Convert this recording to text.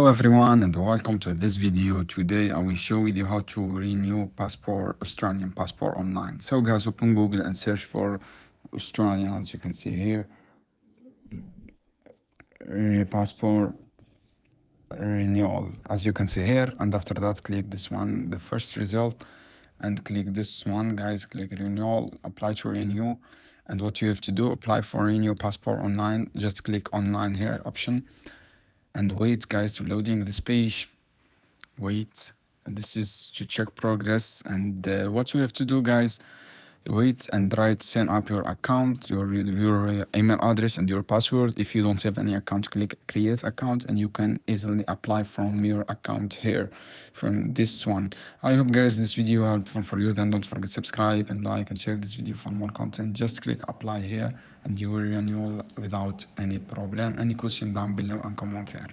Hello everyone and welcome to this video. Today I will show you how to renew Australian passport online. So guys, open Google and search for Australian, as you can see here, passport renewal, as you can see here, and after that click this one, the first result, and click this one guys, click renewal, apply to renew. And what you have to do, apply for renew passport online. Just click online here option and wait guys to loading this page. Wait, this is to check progress. And what you have to do guys, wait and set up your account, your email address and your password. If you don't have any account, click create account and you can easily apply from your account here, from this one. I hope guys this video helpful for you. Then don't forget subscribe and like and share this video for more content. Just click apply here and you will renew without any problem. Any question down below and comment here.